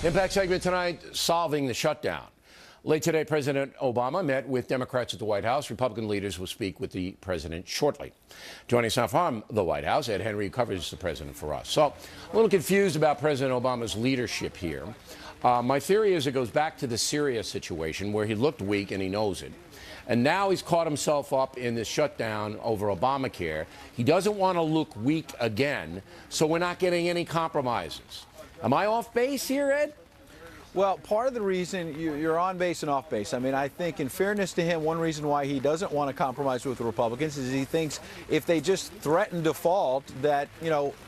Impact segment tonight, solving the shutdown. Late today, President Obama met with Democrats at the White House. Republican leaders will speak with the president shortly. Joining us now from the White House, Ed Henry covers the president for us. So, a little confused about President Obama's leadership here. My theory is it goes back to the Syria situation where he looked weak and he knows it. And now he's caught himself up in this shutdown over Obamacare. He doesn't want to look weak again, so we're not getting any compromises. Am I off base here, Ed? Well, part of the reason you're on base and off base. I mean, I think in fairness to him, one reason why he doesn't want to compromise with the Republicans is he thinks if they just threaten default that,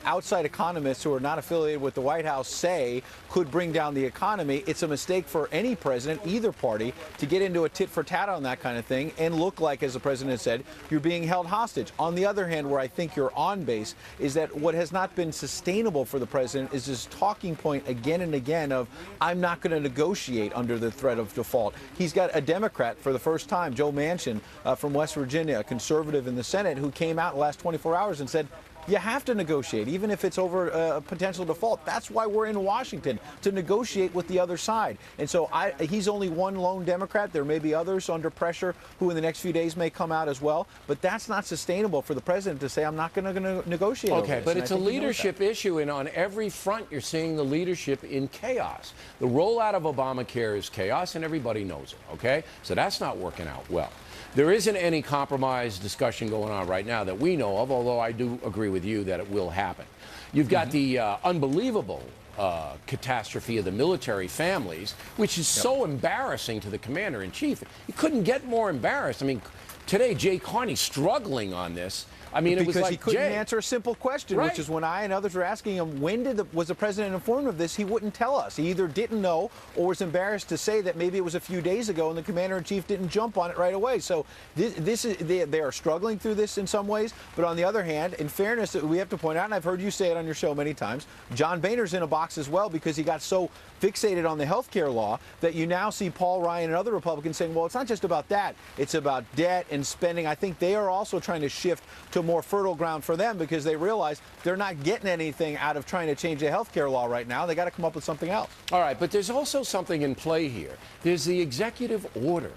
outside economists who are not affiliated with the White House say could bring down the economy, it's a mistake for any president, either party, to get into a tit for tat on that kind of thing and look like, as the president said, you're being held hostage. On the other hand, where I think you're on base is that what has not been sustainable for the president is this talking point again and again of, I'm not going to negotiate under the threat of default. He's got a Democrat for the first time, Joe Manchin from West Virginia, a conservative in the Senate, who came out in the last 24 hours and said, you have to negotiate, even if it's over a potential default. That's why we're in Washington, to negotiate with the other side. And so he's only one lone Democrat. There may be others under pressure who in the next few days may come out as well. But that's not sustainable for the president to say, I'm not going to negotiate. Okay, but it's a leadership issue, and on every front you're seeing the leadership in chaos. The rollout of Obamacare is chaos, and everybody knows it, okay? So that's not working out well. There isn't any compromise discussion going on right now that we know of, although I do agree with you that it will happen. You've got the unbelievable catastrophe of the military families, which is so embarrassing to the commander-in-chief. You couldn't get more embarrassed. I mean, today, Jay Carney struggling on this. I mean, it was like he couldn't answer a simple question, which is when I and others were asking him, was the president informed of this? He wouldn't tell us. He either didn't know or was embarrassed to say that maybe it was a few days ago and the commander-in-chief didn't jump on it right away. So they are struggling through this in some ways. But on the other hand, in fairness, we have to point out, and I've heard you say it on your show many times, John Boehner's in a box as well because he got so fixated on the health care law that you now see Paul Ryan and other Republicans saying, well, it's not just about that. It's about debt and spending. I think they are also trying to shift to more fertile ground for them because they realize they're not getting anything out of trying to change the health care law right now. They got to come up with something else. All right, but there's also something in play here. There's the executive order.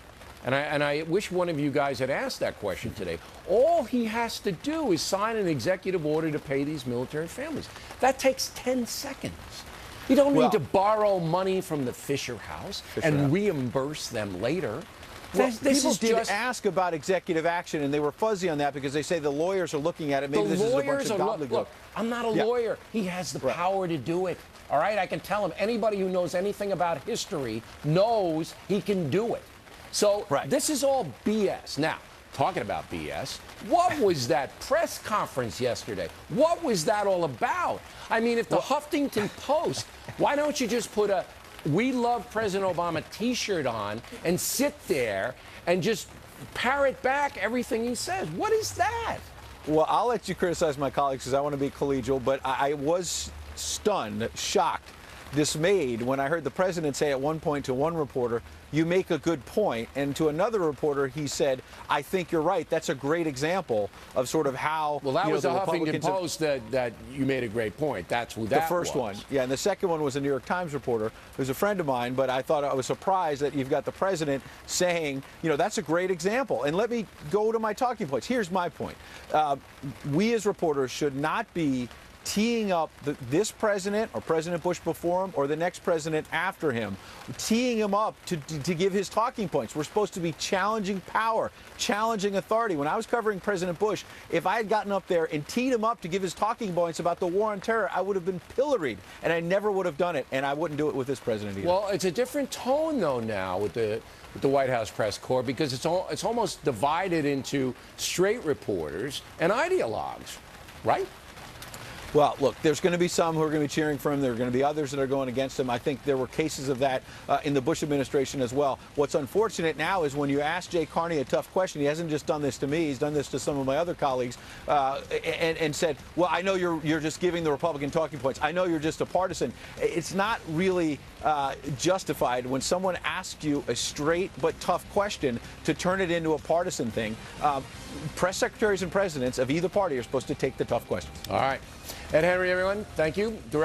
And I wish one of you guys had asked that question today. All he has to do is sign an executive order to pay these military families. That takes 10 seconds. You don't need to borrow money from the Fisher House and reimburse them later. Well, people did ask about executive action, and they were fuzzy on that because they say the lawyers are looking at it. Maybe this is a bunch of gobbledygook. Look, I'm not a lawyer. He has the power to do it. All right? I can tell him. Anybody who knows anything about history knows he can do it. So this is all BS. Now, talking about BS, what was that press conference yesterday? What was that all about? I mean, if the Huffington Post, why don't you just put a "We Love President Obama" T-shirt on and sit there and just parrot back everything he says? What is that? Well, I'll let you criticize my colleagues because I want to be collegial, but I was stunned, shocked, dismayed when I heard the president say at one point to one reporter, you make a good point, and to another reporter he said, I think you're right. That's a great example of sort of how that was the Huffington Post that you made a great point. That's who that was. The first one. Yeah, and the second one was a New York Times reporter who's a friend of mine, but I was surprised that you've got the president saying, that's a great example. And let me go to my talking points. Here's my point. We as reporters should not be teeing up this president or President Bush before him or the next president after him, teeing him up to give his talking points. We're supposed to be challenging power, challenging authority. When I was covering President Bush, if I had gotten up there and teed him up to give his talking points about the war on terror, I would have been pilloried, and I never would have done it, and I wouldn't do it with this president either. Well, it's a different tone, though, now with the White House press corps because it's almost divided into straight reporters and ideologues, right? Well, look, there's going to be some who are going to be cheering for him. There are going to be others that are going against him. I think there were cases of that in the Bush administration as well. What's unfortunate now is when you ask Jay Carney a tough question, he hasn't just done this to me. He's done this to some of my other colleagues and said, well, I know you're just giving the Republican talking points. I know you're just a partisan. It's not really justified when someone asks you a straight but tough question to turn it into a partisan thing. Press secretaries and presidents of either party are supposed to take the tough questions. All right. Ed Henry, everyone, thank you.